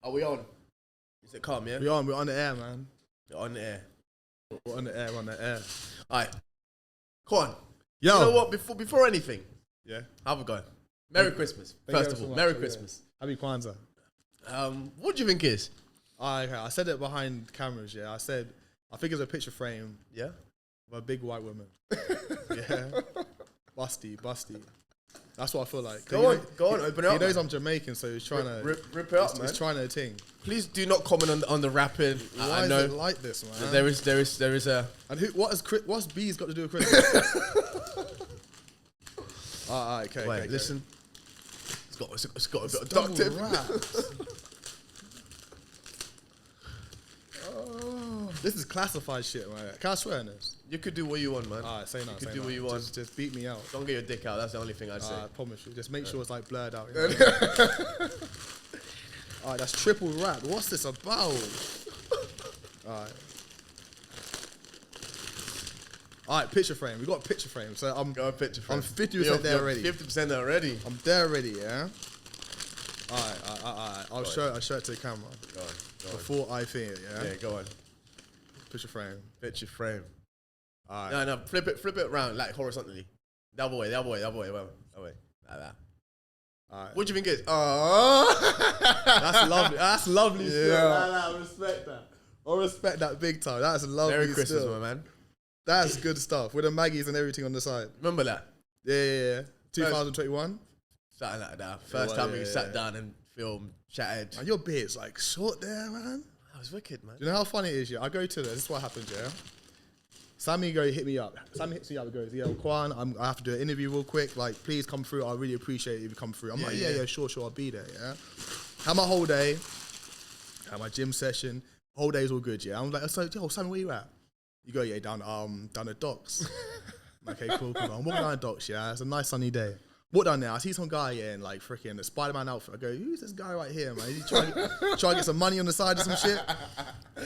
Are we on? Is it calm, yeah? We're on the air, man. We're on the air. We're on the air. Alright. Come on. Yo. You know what? Before anything, Yeah. have a go. Merry Christmas. First of all, Merry Christmas. Happy Kwanzaa. What do you think it is? Okay, I said it behind cameras, yeah. I think it's a picture frame Yeah? of a big white woman. Yeah. Busty. That's what I feel like. Go on, open it up. He knows I'm Jamaican, so he's trying to... Rip it up, man. He's trying to ting. Please do not comment on the rapping. Why I know. is it like this, man? There is a... And what's B's got to do with Christmas? Okay. Wait, listen. It's got a bit of Double duct tape. raps. This is classified shit, man. Can I swear on this? You could do what you want, man. Alright, say no. You could do what you want. Just beat me out. Don't get your dick out. That's the only thing I'd say. I promise you. Just make sure it's like blurred out. You know? Alright, that's triple rap. What's this about? Alright, picture frame. We got a picture frame. So I'm 50% there already. 50% there already. I'm there already, yeah? Alright. I'll show it to the camera. Go on. Before I think it, yeah? Yeah, go on. Picture frame. Picture frame. Alright. No, flip it around like horizontally. That way. Like that. Alright. What do you think it is? That's lovely. That's lovely. Yeah. Still. I respect that. I respect that big time. That's lovely. Merry Christmas, still. my man. That's good stuff. With the Maggies and everything on the side. Remember that? Yeah. 2021. Something like that. First time we sat down and filmed, chatted. And your beard's like short there, man. That was wicked, man. You know how funny it is, yeah? I go to this is what happens, yeah? Sammy hit me up. Sammy hits me up and goes, yo, Quan, I have to do an interview real quick. Like, please come through. I really appreciate it if you come through. I'm like, yeah, sure, I'll be there, yeah? Had my whole day. Had my gym session. Whole day's all good, yeah? I'm like, so, yo, Sammy, where you at? You go, yeah, down the docks. Okay, cool. I'm walking down the docks, yeah? It's a nice sunny day. Walk down there, I see some guy, yeah, in like freaking the Spider-Man outfit. I go, who's this guy right here, man? Is he trying to get some money on the side or some shit?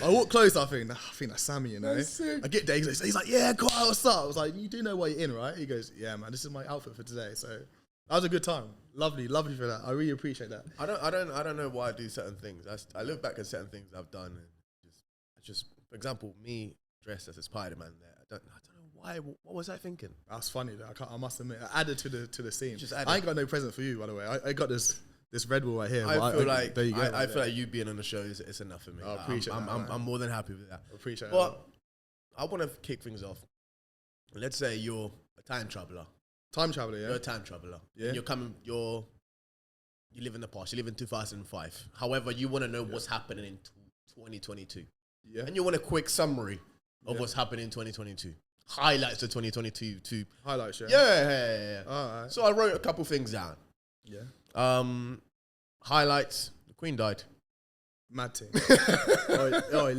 I walk close, I think that's Sammy, you know? I get there, he's like, yeah, cool, what's up? I was like, you do know why you're in, right? He goes, yeah, man, this is my outfit for today. So that was a good time. Lovely for that. I really appreciate that. I don't know why I do certain things. I look back at certain things I've done and just for example, me dressed as a Spider-Man there. I don't know why. What was I thinking? That's funny though. I must admit, I added to the scene. I ain't got no present for you, by the way. I got this Red Bull right here. I feel like there you go. I feel like you being on the show is enough for me. I appreciate that. I'm more than happy with that. I appreciate that. But I want to kick things off. Let's say you're a time traveler. Time traveler, yeah. You're a time traveler. Yeah. And you live in the past. You live in 2005. However, you want to know what's happening in 2022. Yeah. And you want a quick summary of what's happening in 2022. Highlights of 2022 too. Highlights, yeah. Yeah. All right. So I wrote a couple things down. Yeah. Highlights. The Queen died. Mad thing.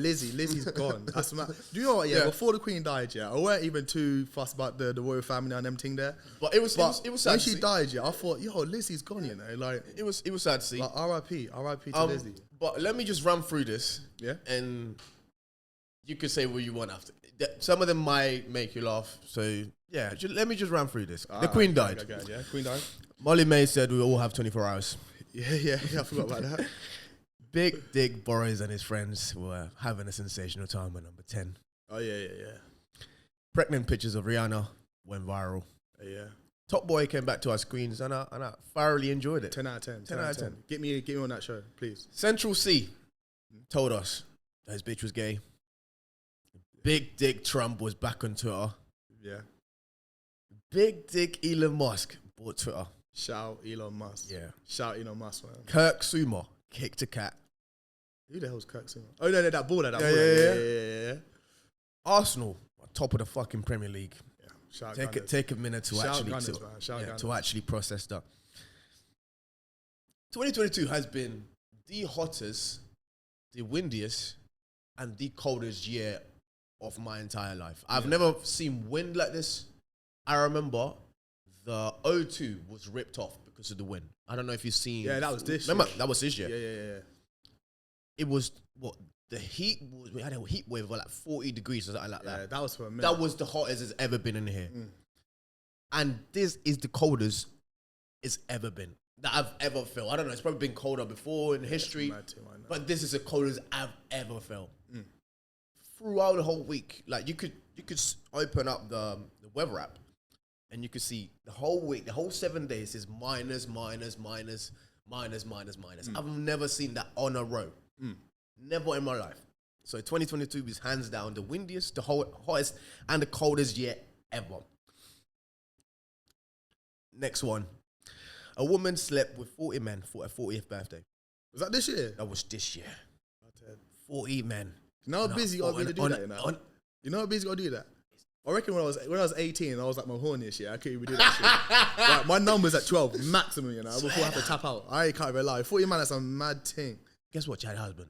Lizzie's gone. That's mad. Do you know what? Yeah, before the Queen died, yeah, I weren't even too fussed about the royal family and them thing there. But it was sad. When she died, yeah, I thought, yo, Lizzie's gone. You know, like it was sad to see. Like, R.I.P. to Lizzie. But let me just run through this. Yeah. And you could say what you want after. Some of them might make you laugh. So yeah, let me just run through this. The Queen died. Okay, yeah, Queen died. Molly May said we all have 24 hours. Yeah, I forgot about that. Big Dick Boris and his friends were having a sensational time at number 10. Oh, yeah. Pregnant pictures of Rihanna went viral. Yeah. Top Boy came back to our screens and I thoroughly enjoyed it. 10 out of 10. 10 out of 10. Get me on that show, please. Central C told us that his bitch was gay. Big Dick Trump was back on Twitter. Yeah. Big Dick Elon Musk bought Twitter. Shout Elon Musk. Yeah. Shout Elon Musk, man. Kirk Suma kicked a cat. Who the hell's Kirk Suma? Oh, no, that baller. Yeah. Arsenal are top of the fucking Premier League. Yeah. Take a minute to actually process that. 2022 has been the hottest, the windiest, and the coldest year of my entire life. I've never seen wind like this. I remember the O2 was ripped off because of the wind. I don't know if you've seen. Yeah, that was this Remember, year. that was this year. Yeah. It was, the heat was, we had a heat wave of like 40 degrees or something like that. Yeah, that was for a minute. That was the hottest it's ever been in here. And this is the coldest it's ever been. that I've ever felt. I don't know. It's probably been colder before in history, but this is the coldest I've ever felt. Throughout the whole week, like you could open up the weather app, and you could see the whole week, the whole 7 days is minus. I've never seen that on a row. Never in my life. So 2022 is hands down the windiest, the hottest, and the coldest year ever. Next one. A woman slept with 40 men for her 40th birthday. Was that this year? That was this year. 40 men. You know how busy you got to be to do that, you know? You know how busy you got to do that? I reckon when I was 18, I was like my horniest, yeah. I couldn't even do that shit. Like, my number's at 12, maximum, you know, before I have to tap out. I can't even lie. 40 man, that's a mad thing. Guess what, Chad husband?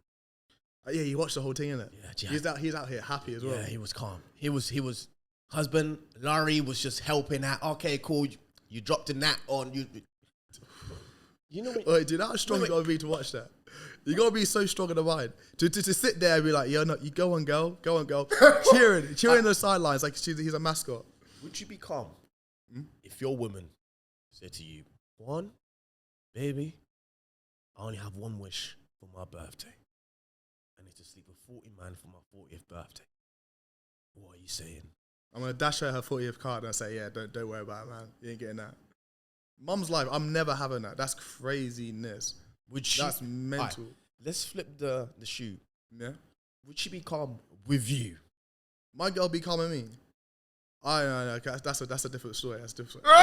Yeah, you watched the whole thing, innit? Yeah, he's out here happy as well. Yeah, he was calm. He was husband. Larry was just helping out. Okay, cool. You dropped the gnat on you. You know what? Wait, dude, how strong you got to be to watch that? You got to be so strong in the mind. To sit there and be like, yo, no, you go on, girl. cheering the sidelines like he's a mascot. Would you be calm if your woman said to you, "One, baby, I only have one wish for my birthday. I need to sleep with 40 man for my 40th birthday." What are you saying? I'm going to dash her 40th card and I say, yeah, don't worry about it, man. You ain't getting that. Mum's life, I'm never having that. That's craziness. That's mental. Right, let's flip the shoe. Yeah. Would she be calm with you? My girl be calm with me. No. That's a different story. That's a different story.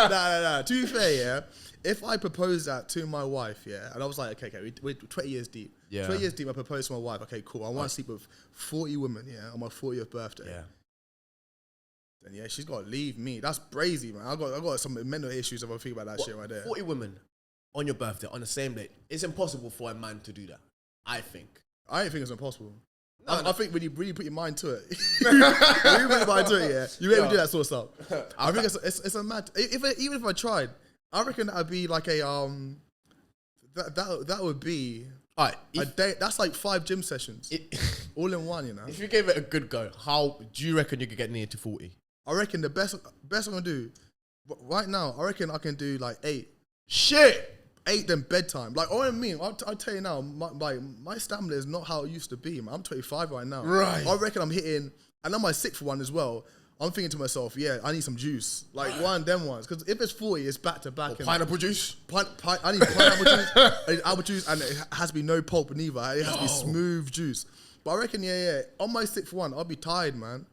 Nah. To be fair, yeah. If I proposed that to my wife, yeah, and I was like, okay, we're 20 years deep. Yeah. 20 years deep, I proposed to my wife. Okay, cool. I want to sleep with 40 women, yeah, on my 40th birthday. Yeah. Then yeah, she's got to leave me. That's brazy, man. I got some mental issues if I think about that shit right there. 40 women on your birthday on the same day. It's impossible for a man to do that. I think. I don't think it's impossible. No. I think when you really put your mind to it, when you put your mind to it, yeah, you able to do that sort of stuff. I think it's a mad. Even if I tried, I reckon that would be like a that would be all right, a day. That's like 5 gym sessions, all in one. You know. If you gave it a good go, how do you reckon you could get near to 40? I reckon the best I'm gonna do right now. I reckon I can do like 8. Shit. 8 then bedtime. Like, all I mean, I'll tell you now, my stamina is not how it used to be, man. I'm 25 right now. Right. I reckon I'm hitting, and I'm my 6th one as well. I'm thinking to myself, yeah, I need some juice. Like, one of them ones. Because if it's 40, it's back to back. Pineapple juice? I need pineapple juice. I need apple juice, and it has to be no pulp neither. It has to be smooth juice. But I reckon, yeah. On my 6th one, I'll be tired, man.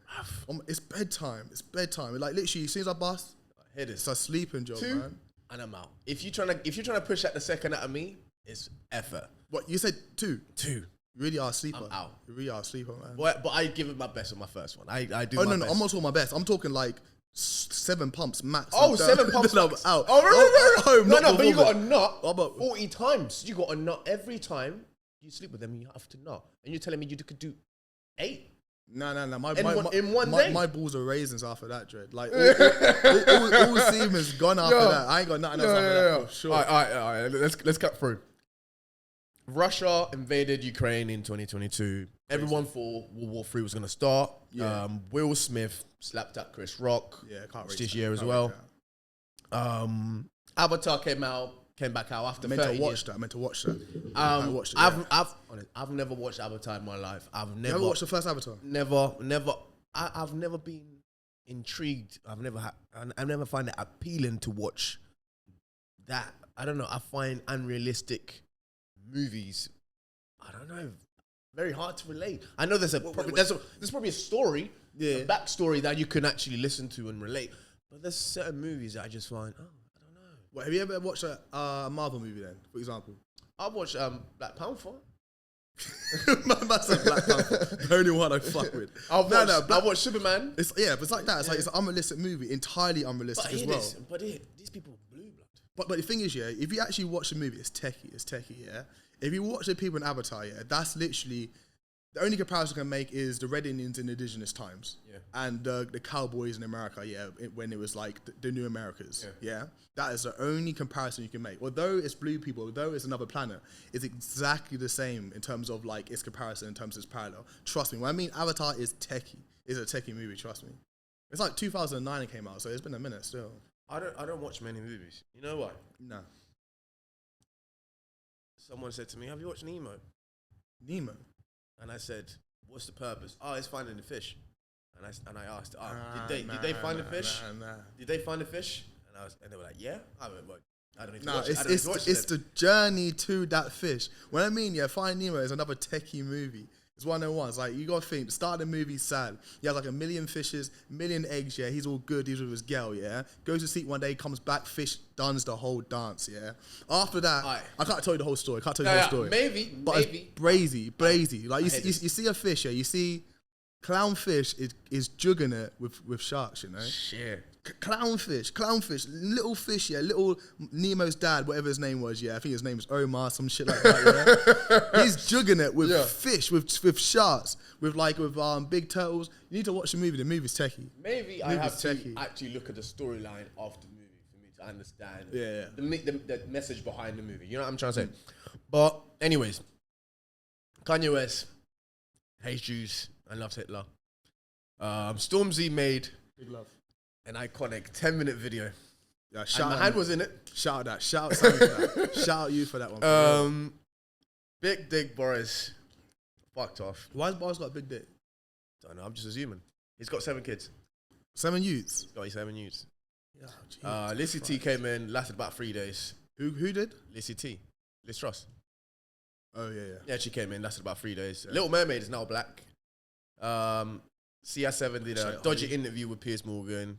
It's bedtime. Like, literally, as soon as I bust, it's a sleeping job, 2, man. and I'm out. If you're trying to push at the second out of me, it's effort. What, you said 2? 2. You really are a sleeper. I'm out. You really are a sleeper, man. But I give it my best on my first one. I do. Oh, my no, best. I'm not talking my best. I'm talking like 7 pumps max. Oh, 7 pumps max. Out. Oh, no, but you got a nut 40 times. You got a nut every time you sleep with them. You have to nut, and you're telling me you could do 8? No. In one day? My balls are raisins after that, Dread. Like, all semen's gone after that. I ain't got nothing else after that, for sure. All right. Let's cut through. Russia invaded Ukraine in 2022. Everyone thought World War III was going to start. Yeah. Will Smith slapped at Chris Rock. Yeah, can't rate this year as well. Avatar came back out after 30 years. I meant to watch that. I've never watched Avatar in my life. You never watched the first Avatar? Never. I've never been intrigued. I never find it appealing to watch that. I don't know. I find unrealistic movies. I don't know. Very hard to relate. I know there's probably a story, a backstory that you can actually listen to and relate. But there's certain movies that I just find, Have you ever watched a Marvel movie then, for example? I've watched Black Panther. That's a Black Panther. The only one I fuck with. I've watched Superman. It's like that. It's an unrealistic movie, entirely unrealistic as well. But these people are blue blood. But the thing is, yeah, if you actually watch the movie, it's techie, yeah. If you watch the people in Avatar, yeah, that's literally the only comparison I can make is the Red Indians in indigenous times, and the cowboys in America, when it was like the New Americas, That is the only comparison you can make. Although it's blue people, although it's another planet, it's exactly the same in terms of like its comparison, in terms of its parallel. Trust me, when I mean Avatar is techie, it's a techie movie. Trust me. It's like 2009 it came out, so it's been a minute still. I don't watch many movies. You know what? No. Someone said to me, "Have you watched Nemo?" Nemo. And I said, "What's the purpose?" "Oh, it's finding the fish." And I asked, "Did they find the fish? Did they find the fish?" And they were like, "Yeah." I don't need to watch it. It's the journey to that fish. When I mean, Finding Nemo is another techie movie. It's one of the ones. Like, you gotta think, the start of the movie's sad. He has like 1 million fishes, 1 million eggs, yeah. He's all good, he's with his girl, yeah. Goes to sleep one day, comes back, fish does the whole dance, yeah. After that, I can't tell you the whole story. Maybe. It's brazy. Like, you see a fish, yeah. You see clownfish is jugging it with sharks, you know. Shit. Clownfish, little fish, yeah, little Nemo's dad, whatever his name was, yeah, I think his name was Omar, some shit like that, yeah. He's jugging it with fish, with sharks, with big turtles. You need to watch the movie. The movie's techie. Maybe I have to actually look at the storyline of the movie for me to understand the message behind the movie. You know what I'm trying to say? But anyways, Kanye West hates Jews and loves Hitler. Stormzy made Big love. An iconic 10-minute video. Yeah, and my hand was in it. Shout out Sammy for that. Shout out you for that one. Big Dick Boris fucked off. Why has Boris got a big dick? Don't know. I'm just assuming. He's got 7 kids. 7 youths? He's got 7 youths. Yeah, Lissy T came in, lasted about 3 days. Who did? Lissy T. Liz Truss. Oh, yeah. Yeah, she came in, lasted about 3 days. Yeah. Little Mermaid is now black. CR7 did a dodgy interview with Piers Morgan.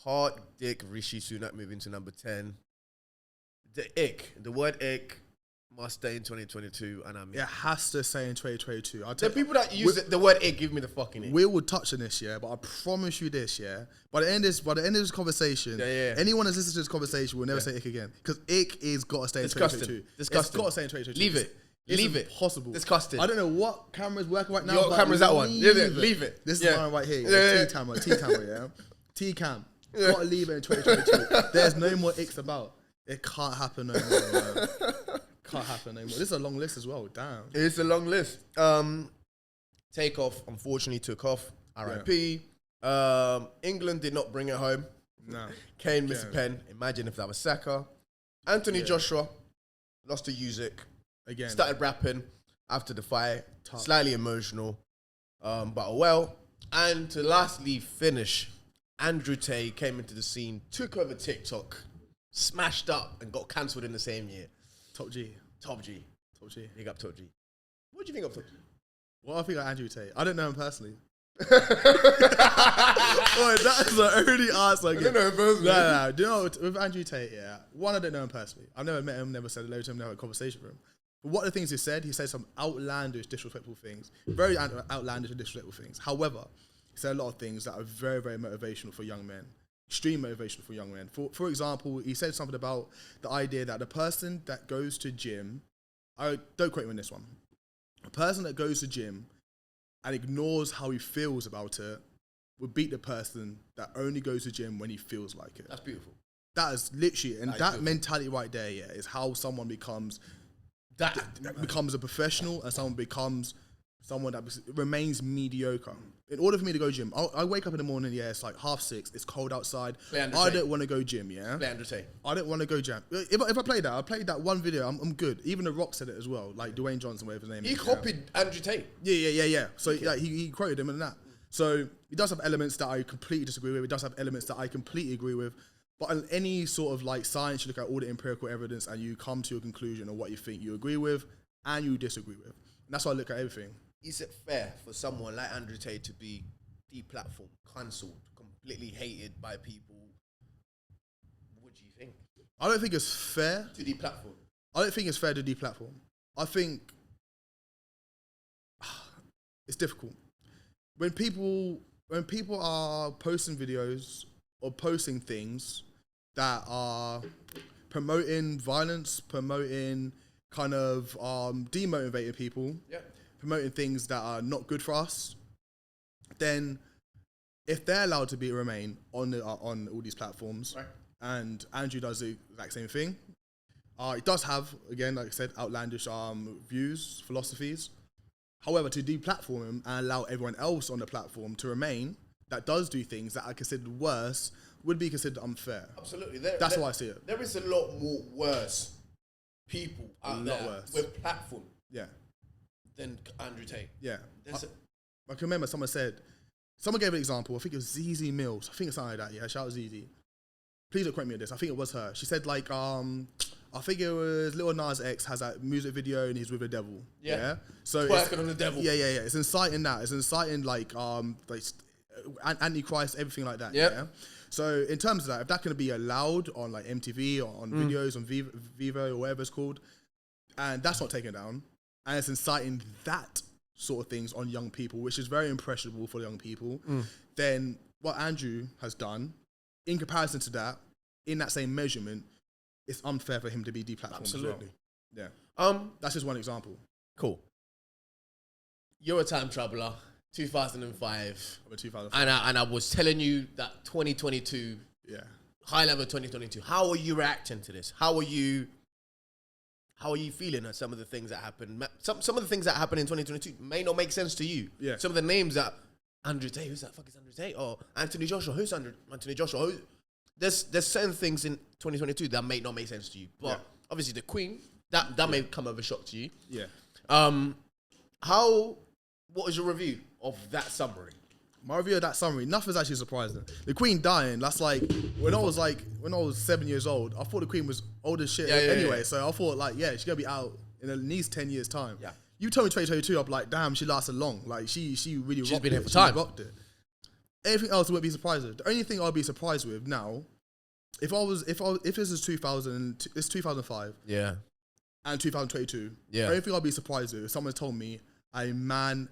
Hard dick Rishi Sunak moving to number 10. The word ick must stay in 2022, and I mean, it has to stay in 2022. The people that use the word ick give me the fucking ick. We will touch on this, yeah, but I promise you this, yeah. By the end of this conversation, anyone that's listening to this conversation will never say ick again, because ick is got to stay in 2022. Disgusting. It's got to stay in 2022. Leave it. Leave it. Possible. Disgusting. I don't know what camera's working right now. Your camera's that one. Leave it. This is mine right here. T-camera, yeah. T-cam. Gotta leave it in 2022. There's no more icks about. It can't happen no more. Man. Can't happen no more. This is a long list as well. Damn. It's a long list. Takeoff, unfortunately, took off. R.I.P. England did not bring it home. No. Kane missed a pen. Imagine if that was Saka. Anthony Joshua lost to Usyk. Again. Started rapping after the fight. Tough. Slightly emotional. But well. And to lastly finish, Andrew Tate came into the scene, took over TikTok, smashed up, and got cancelled in the same year. Top G. Big up Top G. What do you think of Top G? Well, I think of Andrew Tate. I don't know him personally. Boy, that is an early answer. I don't know him personally. No. Do you know, with Andrew Tate, one, I don't know him personally. I've never met him, never said hello to him, never had a conversation with him. But what are the things he said some outlandish, disrespectful things. Very outlandish and disrespectful things. However, he said a lot of things that are very, very motivational for young men. Extreme motivational for young men. For example, he said something about the idea that the person that goes to gym, don't quote me on this one, a person that goes to gym and ignores how he feels about it would beat the person that only goes to gym when he feels like it. That's beautiful. That is literally, and that mentality right there, is how someone becomes a professional, and someone becomes someone that remains mediocre. In order for me to go gym, I wake up in the morning, it's like 6:30, it's cold outside. I don't want to go gym, Play Andrew Tate. I don't want to go gym. If I played that one video, I'm good. Even The Rock said it as well, like Dwayne Johnson, whatever his name is. He copied Andrew Tate. Yeah. So he quoted him in that. So he does have elements that I completely disagree with. He does have elements that I completely agree with. But in any sort of like science, you look at all the empirical evidence and you come to a conclusion of what you think you agree with and you disagree with. And that's why I look at everything. Is it fair for someone like Andrew Tate to be deplatformed, cancelled, completely hated by people? What do you think? I don't think it's fair to deplatform. I don't think it's fair to deplatform. I think it's difficult. When people are posting videos or posting things that are promoting violence, promoting kind of demotivating people, promoting things that are not good for us, then if they're allowed to remain on all these platforms, right, and Andrew does the exact same thing, it does have, again, like I said, outlandish views, philosophies. However, to deplatform him and allow everyone else on the platform to remain that does do things that are considered worse would be considered unfair. Absolutely. That's how I see it. There is a lot more worse people out there with platform than Andrew Tate. Yeah. I can remember someone gave an example. I think it was ZZ Mills. I think it's something like that. Yeah, shout out ZZ. Please don't quote me on this. I think it was her. She said like, I think it was Lil Nas X has that music video and he's with the devil. Yeah. So working on the devil. Yeah. It's inciting that. It's inciting like Antichrist, everything like that. Yep. Yeah. So in terms of that, if that can be allowed on like MTV or on videos on Vivo or whatever it's called, and that's not taken down, and it's inciting that sort of things on young people, which is very impressionable for young people, then what Andrew has done, in comparison to that, in that same measurement, it's unfair for him to be deplatformed. Absolutely. As well. Yeah. That's just one example. Cool. You're a time traveler. 2005. I'm a 2005. And I was telling you that 2022. Yeah. High level 2022. How are you reacting to this? How are you feeling at some of the things that happen? Some of the things that happen in 2022 may not make sense to you. Yeah. Some of the names that Andrew Tate, who's that fuck is Andrew Tate? Or Anthony Joshua, who's Anthony Joshua? There's certain things in 2022 that may not make sense to you. But obviously the Queen, that may come over shock to you. Yeah. What was your review of that summary? My review of that summary, nothing's actually surprising. The Queen dying, that's like, when I was 7 years old, I thought the Queen was old as shit anyway. So I thought like, she's gonna be out in at least 10 years time. Yeah. You told me 2022, I'm like, damn, she lasted long. Like she really rocked it. She's been here for time. Rocked it. Everything else I wouldn't be surprised with. The only thing I'd be surprised with now, if this is 2005. Yeah. And 2022. Yeah. The only thing I'd be surprised with if someone told me a man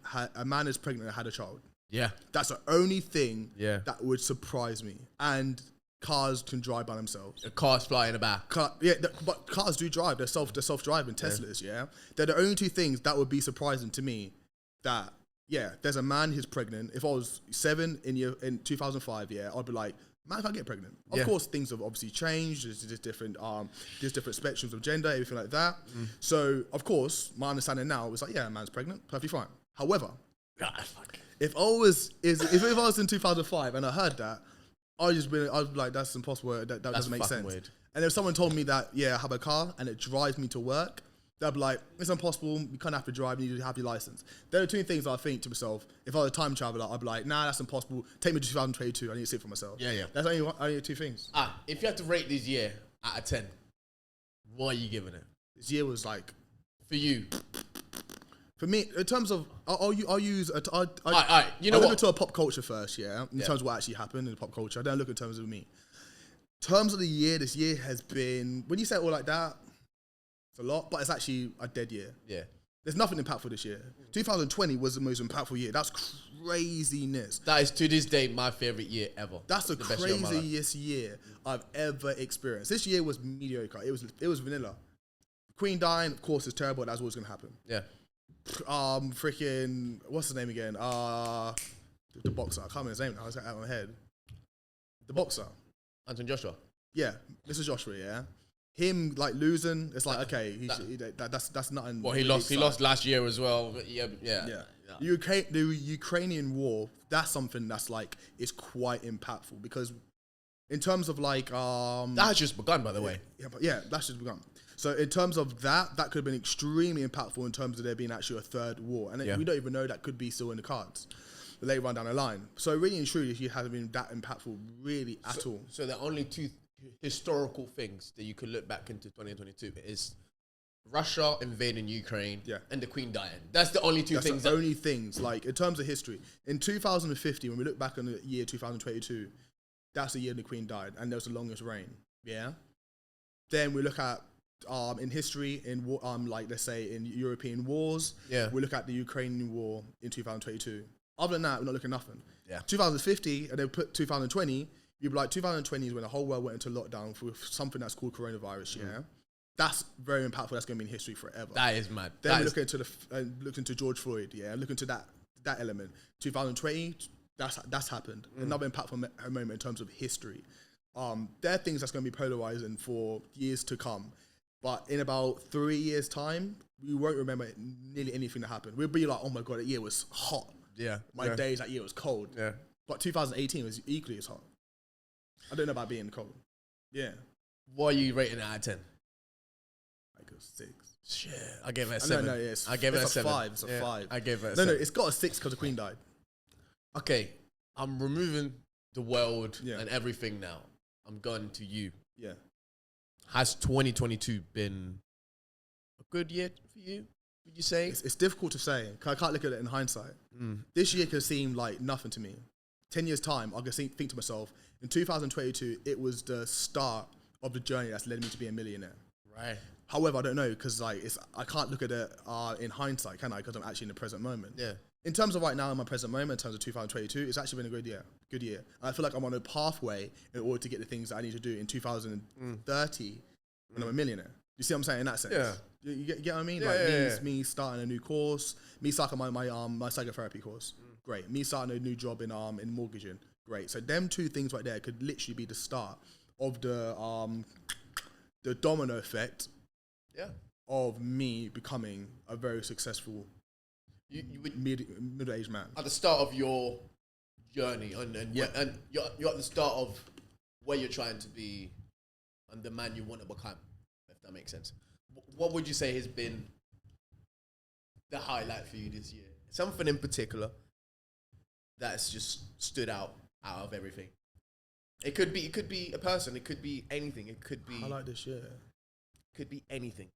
is pregnant and had a child. Yeah. That's the only thing that would surprise me. And cars can drive by themselves. A car's flying about. But cars do drive. They're self-driving Teslas, yeah? They're the only two things that would be surprising to me. That, there's a man who's pregnant. If I was 7 in 2005, I'd be like, man can't get pregnant. Of course, things have obviously changed. There's different spectrums of gender, everything like that. So, of course, my understanding now is like, a man's pregnant, perfectly fine. However, if I was in 2005 and I heard that, I'd be like, that's impossible. That doesn't make sense. Weird. And if someone told me that, I have a car and it drives me to work, they'd be like, it's impossible. You can't have to drive. You need to have your license. There are two things I think to myself. If I was a time traveler, I'd be like, nah, that's impossible. Take me to 2022. I need to see it for myself. Yeah. That's only two things. If you had to rate this year out of 10, what are you giving it? This year was like, for you. For me, in terms of, I'll use. You know look into a pop culture first, in terms of what actually happened in pop culture. I don't look in terms of me. In terms of the year, this year has been, when you say it all like that, it's a lot, but it's actually a dead year. Yeah. There's nothing impactful this year. 2020 was the most impactful year. That's craziness. That is, to this day, my favorite year ever. That's the craziest year I've ever experienced. This year was mediocre. It was vanilla. Queen dying, of course, is terrible. That's what's going to happen. Yeah. Freaking, what's his name again? The boxer. I can't remember his name now. It's out of my head. The boxer. Anthony Joshua. Yeah, Mr. Joshua. Yeah, him like losing. It's like that's nothing. Well, he lost last year as well. But yeah. The Ukrainian war. That's something that's like is quite impactful because in terms of like that has just begun, by the way. That's just begun. So in terms of that could have been extremely impactful in terms of there being actually a third war. And we don't even know that could be still in the cards later on down the line. So really and truly, it hasn't been that impactful really at all. So the only two historical things that you could look back into 2022 is Russia invading Ukraine and the Queen dying. That's the only two things. That's the only things, like in terms of history. In 2050, when we look back on the year 2022, that's the year the Queen died and there was the longest reign. Yeah. Then we look at in history, in like let's say in European wars, we look at the Ukrainian war in 2022. Other than that, we're not looking at nothing. 2050, and then put 2020. You'd be like 2020 is when the whole world went into lockdown for something that's called coronavirus. That's very impactful. That's going to be in history forever. That is mad. Then we look into George Floyd. Look into that element. 2020, that's happened. Another impactful moment in terms of history. There are things that's going to be polarizing for years to come. But in about 3 years' time, we won't remember nearly anything that happened. We'll be like, oh my God, that year was hot. My days, that year was cold. But 2018 was equally as hot. I don't know about being cold. Yeah. What are you rating it out of 10? Like a 6. Shit, I gave it a 7. No, yes. I gave it a 7. 5. It's a 5. I gave it a 7. No, it's got a 6 because the Queen died. Okay, I'm removing the world Yeah. and everything now. I'm going to you. Yeah. Has 2022 been a good year for you, would you say? It's difficult to say. I can't look at it in hindsight. This year can seem like nothing to me. 10 years' time, I can think to myself, in 2022, it was the start of the journey that's led me to be a millionaire. Right. However, I don't know, because like I can't look at it in hindsight, can I? Because I'm actually in the present moment. Yeah. In terms of right now, in my present moment, in terms of 2022, it's actually been a good year. Good year. And I feel like I'm on a pathway in order to get the things that I need to do in 2030 when I'm a millionaire. You see what I'm saying in that sense? Yeah. You get what I mean? Yeah, like me starting a new course, me starting my psychotherapy course. Great. Me starting a new job in mortgaging. Great. So them two things right there could literally be the start of the domino effect of me becoming a very successful middle-aged man. At the start of your journey, and you're at the start of where you're trying to be and the man you want to become, if that makes sense. What would you say has been the highlight for you this year? Something in particular that's just stood out of everything. It could be a person, it could be anything, it could be Highlight this year. Could be anything.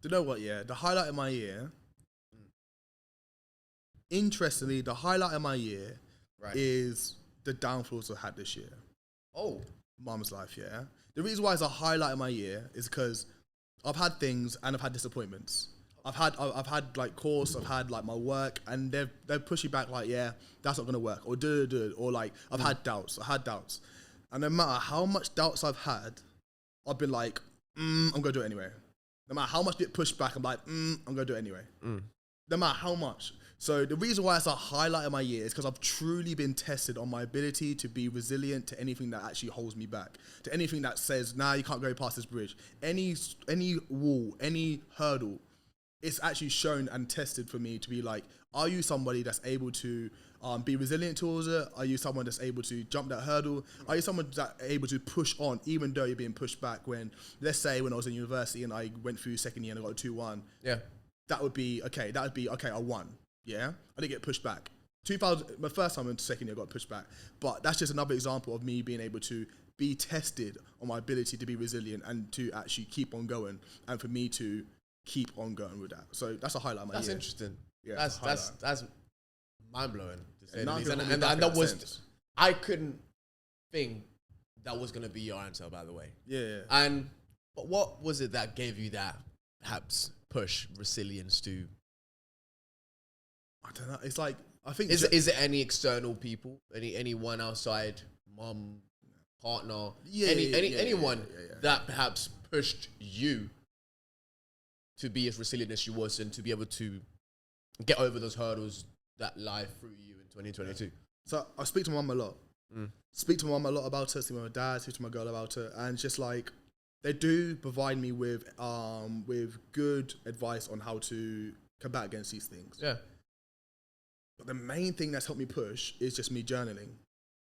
Do you know what, yeah? The highlight of my year, interestingly, the highlight of my year is the downfalls I've had this year. Oh. Mum's life, yeah? The reason why it's a highlight of my year is because I've had things and I've had disappointments. I've had like course, I've had like my work, and they've pushed you back like, yeah, that's not gonna work, or or like I've had doubts, and no matter how much doubts I've had, I've been like, I'm gonna do it anyway. No matter how much get pushed back, I'm like, I'm gonna do it anyway. No matter how much. So the reason why it's a highlight of my year is because I've truly been tested on my ability to be resilient to anything that actually holds me back, to anything that says, nah, you can't go past this bridge. Any wall, any hurdle, it's actually shown and tested for me to be like, are you somebody that's able to be resilient towards it? Are you someone that's able to jump that hurdle? Are you someone that's able to push on even though you're being pushed back? When, let's say when I was in university and I went through second year and I got a 2-1, that would be, okay, I won. Yeah, I didn't get pushed back. My first time in second year I got pushed back, but that's just another example of me being able to be tested on my ability to be resilient and to actually keep on going, and for me to keep on going with that. So that's a highlight of my year. That's interesting. Yeah, that's mind blowing. And that was, I couldn't think that was gonna be your answer, by the way. Yeah. But what was it that gave you that perhaps push, resilience to? I don't know. It's like, I think... Is it any external people? Anyone outside, mum, partner? Anyone that perhaps pushed you to be as resilient as you was and to be able to get over those hurdles that lie through you in 2022? So I speak to my mum a lot. Speak to my mum a lot about it, speak to my dad, speak to my girl about it, and it's just like, they do provide me with good advice on how to combat against these things. Yeah. But the main thing that's helped me push is just me journaling.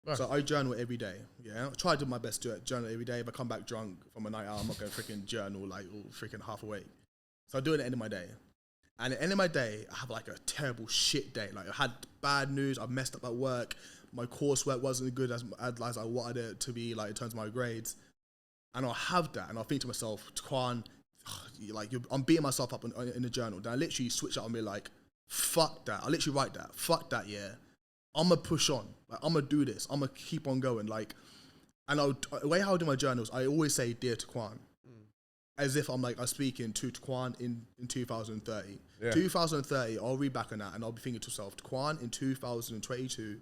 Right. So I journal every day. Yeah, I try to do my best to journal every day. If I come back drunk from a night out, I'm not going to freaking journal like all freaking half awake. So I do it at the end of my day. And at the end of my day, I have like a terrible shit day. Like I had bad news. I messed up at work. My coursework wasn't as good as I wanted it to be, like in terms of my grades. And I'll have that, and I'll think to myself, Taquan, I'm beating myself up in the journal. Then I literally switch up and be like, fuck that. I literally write that. Fuck that, yeah. I'm going to push on. Like, I'm going to do this. I'm going to keep on going. Like, and the way how I do my journals, I always say, dear Taquan, as if I'm speaking to Taquan in 2030. Yeah. 2030, I'll read back on that, and I'll be thinking to myself, Taquan in 2022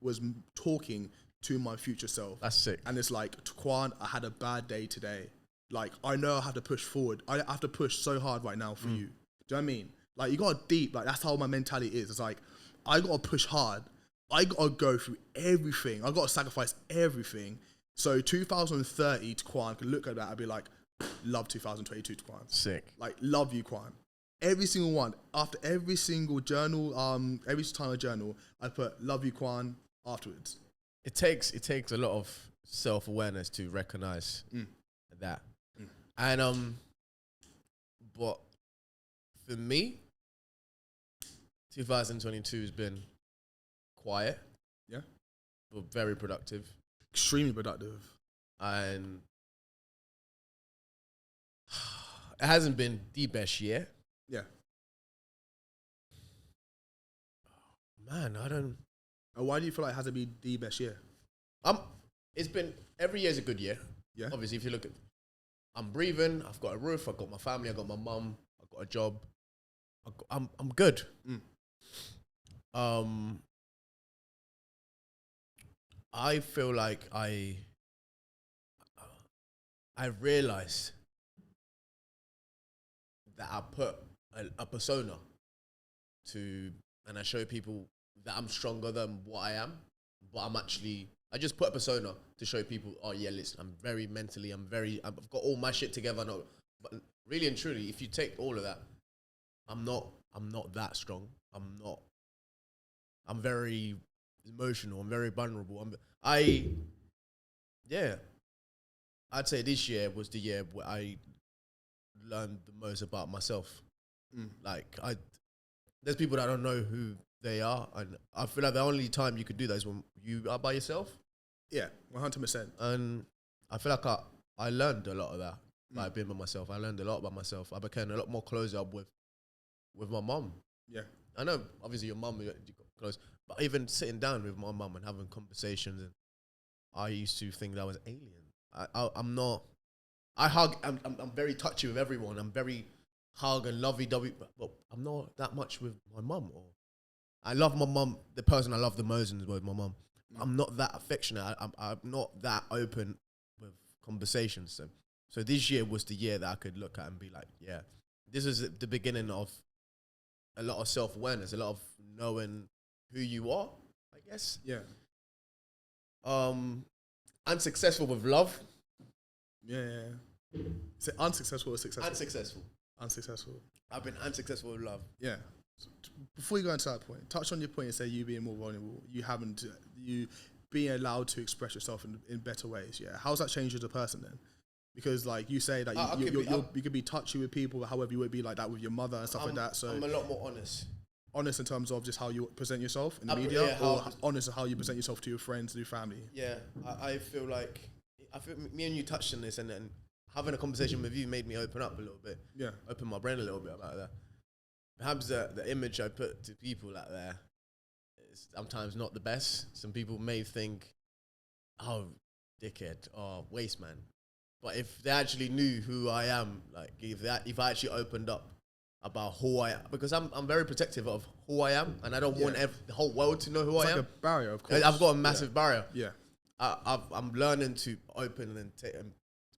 was talking to my future self. That's sick. And it's like, Taquan, I had a bad day today. Like, I know I have to push forward. I have to push so hard right now for you. Do you know what I mean? Like, you got to deep. Like, that's how my mentality is. It's like, I got to push hard. I got to go through everything. I got to sacrifice everything. So 2030, Taquan can look at that and be like, love 2022, Taquan. Sick. Like, love you, Quan. Every single one. After every single journal, every time I journal, I put love you, Quan, afterwards. it takes a lot of self-awareness to recognize that. And but for me, 2022 has been quiet, but very productive, extremely productive, and it hasn't been the best year. Yeah, man, I don't. Why do you feel like it hasn't been the best year? It's been, every year's a good year. Yeah. Obviously, if you look at, I'm breathing, I've got a roof, I've got my family, I've got my mum, I've got a job. I'm good. I feel like I realized that I put a persona to, and I show people that I'm stronger than what I am, but I just put a persona to show people, oh yeah, listen, I'm very mentally, I've got all my shit together. No, but really and truly, if you take all of that, I'm not that strong. I'm very emotional. I'm very vulnerable. I'd say this year was the year where I learned the most about myself. Like, there's people that don't know who they are, and I feel like the only time you could do that is when you are by yourself. Yeah, 100%. And I feel like I learned a lot of that by being by myself. I learned a lot about myself. I became a lot more closer up with my mum. Yeah, I know. Obviously, your mum, you got close, but even sitting down with my mum and having conversations, and I used to think that I was alien. I'm not. I hug. I'm very touchy with everyone. I'm very hug and lovey-dovey, but I'm not that much with my mum. Or I love my mum. The person I love the most is with my mum. I'm not that affectionate. I'm not that open with conversations. So this year was the year that I could look at and be like, yeah, this is the beginning of a lot of self-awareness, a lot of knowing who you are, I guess. Yeah. Unsuccessful with love. Yeah. Is it unsuccessful or successful? Unsuccessful. I've been unsuccessful with love. Yeah. So before you go into that point, touch on your point and say you being more vulnerable, you being allowed to express yourself in better ways. Yeah. How's that changed you as a person then? Because like you say that you could be touchy with people, however you would be like that with your mother and stuff like that. So I'm a lot more honest. Honest in terms of just how you present yourself in the media, or honest in how you present yourself to your friends, to your family. Yeah, I feel me and you touched on this, and then having a conversation with you made me open up a little bit. Yeah, open my brain a little bit about that. Perhaps the image I put to people out there is sometimes not the best. Some people may think, oh, dickhead or waste man. But if they actually knew who I am, like if I actually opened up about who I am, because I'm very protective of who I am, and I don't want the whole world to know who I am. It's like a barrier, of course. I've got a massive barrier. Yeah, I'm learning to open and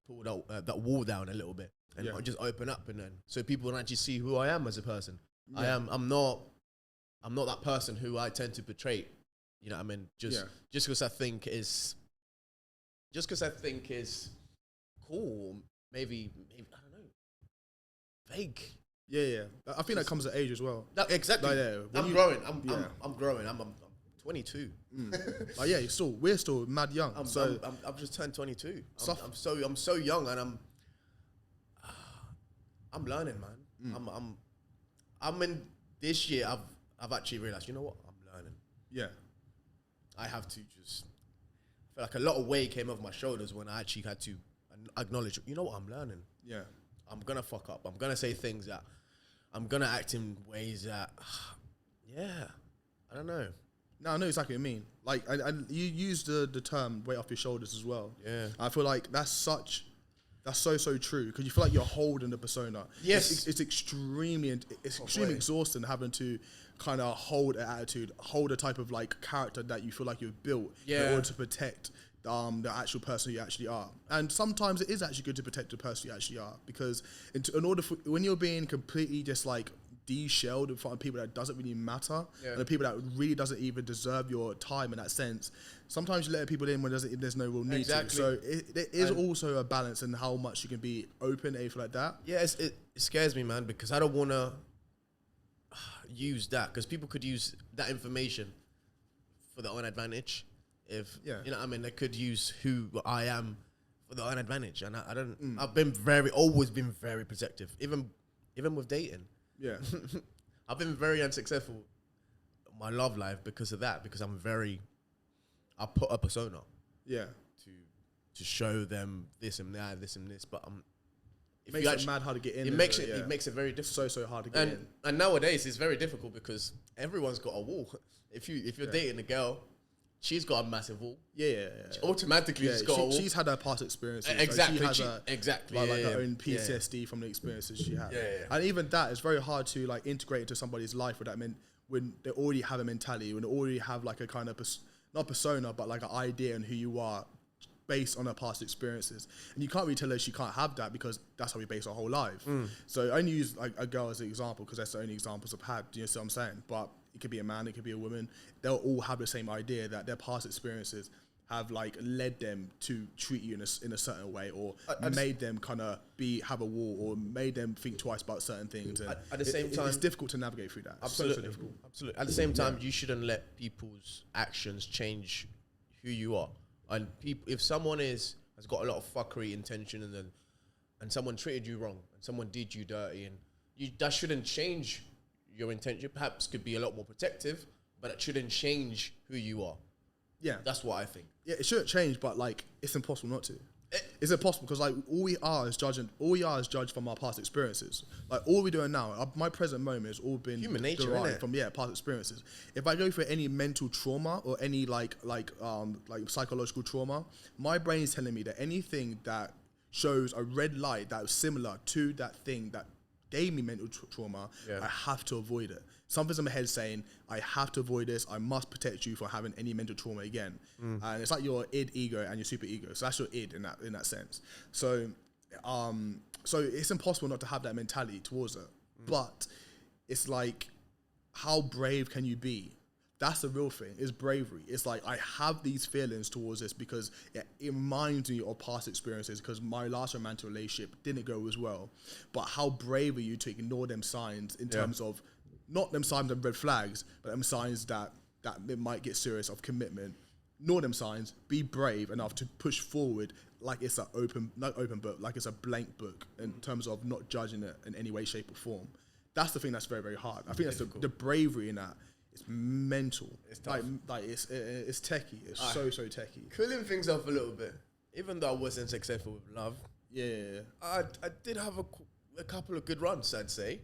pull that wall down a little bit, and just open up, and then so people can actually see who I am as a person. Yeah. I'm not that person who I tend to portray. You know what I mean? Just because I think is cool, maybe I don't know, fake. Yeah. I think that comes at age as well. Exactly. Like, I'm growing. I'm growing. I'm 22. We're still mad young. I've just turned 22. I'm so young, and I'm learning, man. I'm in this year. I've actually realized, you know what? I'm learning. Yeah. I have to just. I feel like a lot of weight came off my shoulders when I actually had to acknowledge, you know what, I'm learning. Yeah. I'm going to fuck up. I'm going to say things that, I'm going to act in ways that, I don't know. No, I know exactly what you mean. Like, you use the term weight off your shoulders as well. Yeah. I feel like that's so true, because you feel like you're holding the persona. Yes. It's extremely exhausting having to kind of hold an attitude, hold a type of like character that you feel like you've built in order to protect the actual person you actually are. And sometimes it is actually good to protect the person you actually are, because in order for, when you're being completely just like de-shelled in front of people that doesn't really matter, and the people that really doesn't even deserve your time in that sense, sometimes you let people in when there's no real need to. So there is also a balance in how much you can be open and anything like that. Yeah, it scares me, man, because I don't want to use that, because people could use that information for their own advantage. If Yeah. you know what I mean, they could use who I am for their own advantage. And I don't Mm. I've always been very protective. Even with dating. Yeah. I've been very unsuccessful in my love life because of that, because I put a persona Yeah. to show them this and that, this and this, but It makes it mad hard to get in. it makes it very difficult. So hard to get in. And nowadays it's very difficult because everyone's got a wall. If you're dating a girl, she's got a massive wall. Yeah. Automatically she's got a wall. She's had her past experiences. Exactly. Like she has exactly. like her own PTSD from the experiences she had. Yeah. And even that, it's very hard to like integrate into somebody's life with that when they already have a mentality, when they already have like a kind of not persona, but like an idea on who you are based on her past experiences. And you can't really tell her she can't have that because that's how we base our whole life. So I only use like a girl as an example because that's the only examples I've had. Do you see what I'm saying? But it could be a man, it could be a woman. They'll all have the same idea that their past experiences have like led them to treat you in a certain way, or made them kind of have a wall, or made them think twice about certain things. And at the same time, it's difficult to navigate through that. Absolutely, so difficult. Absolutely. At the same time, you shouldn't let people's actions change who you are. And if someone has got a lot of fuckery intention, and someone treated you wrong, and someone did you dirty, and that shouldn't change your intention. Perhaps could be a lot more protective, but it shouldn't change who you are. Yeah, that's what I think. Yeah, it shouldn't change, but like it's impossible not to. It's impossible because like all we are is judged from our past experiences. Like all we're doing now, my present moment has all been human nature, derived from past experiences. If I go through any mental trauma or any like psychological trauma, my brain is telling me that anything that shows a red light that is similar to that thing that gave me mental trauma, I have to avoid it. Something's in my head saying, I have to avoid this. I must protect you from having any mental trauma again. And it's like your id ego and your super ego. So that's your id in that sense. So it's impossible not to have that mentality towards it. But it's like, how brave can you be? That's the real thing, is bravery. It's like, I have these feelings towards this because it reminds me of past experiences, because my last romantic relationship didn't go as well. But how brave are you to ignore them signs in terms of, not them signs of red flags, but them signs that it might get serious of commitment. Ignore them signs, be brave enough to push forward like it's not open book, like it's a blank book in terms of not judging it in any way, shape or form. That's the thing that's very, very hard. I think that's the bravery in that. It's mental. It's tough. Like it's techie. It's so techie. Cooling things off a little bit. Even though I wasn't successful with love, I did have a couple of good runs, I'd say,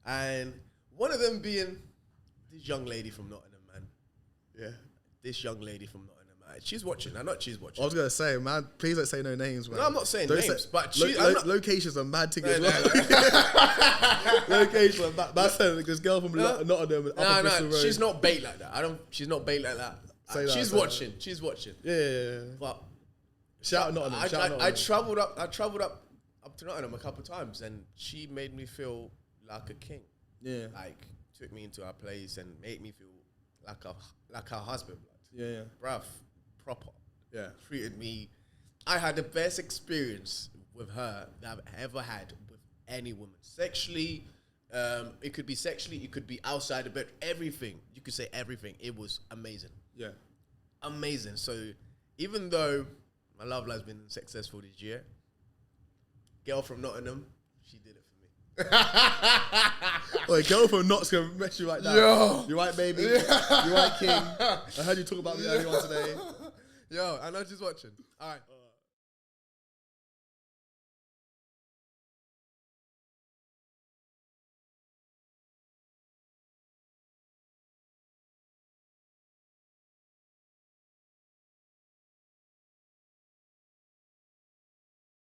and one of them being this young lady from Nottingham, man. Yeah, this young lady from Nottingham. Man. She's watching. I know she's watching. I was gonna say, man, please don't say no names, man. No, I'm not saying names, but locations are mad to get. Locations are mad. That's this girl from Nottingham. No, she's not bait like that. She's not bait like that. She's watching. She's watching. Yeah. But shout out Nottingham. I travelled up to Nottingham a couple of times, and she made me feel like a king. Yeah. Like, took me into her place and made me feel like her husband. Yeah. Bruv, proper. Yeah. Treated me. I had the best experience with her that I've ever had with any woman. Sexually, it could be sexually, it could be outside the bed, everything. You could say everything. It was amazing. Yeah. Amazing. So, even though my love life's been successful this year, girl from Nottingham, she did it. Wait, girl from Knott's gonna mess you like that. Yo. You right, baby? You right, king? I heard you talk about me earlier on today. Yo, I know she's watching. All right.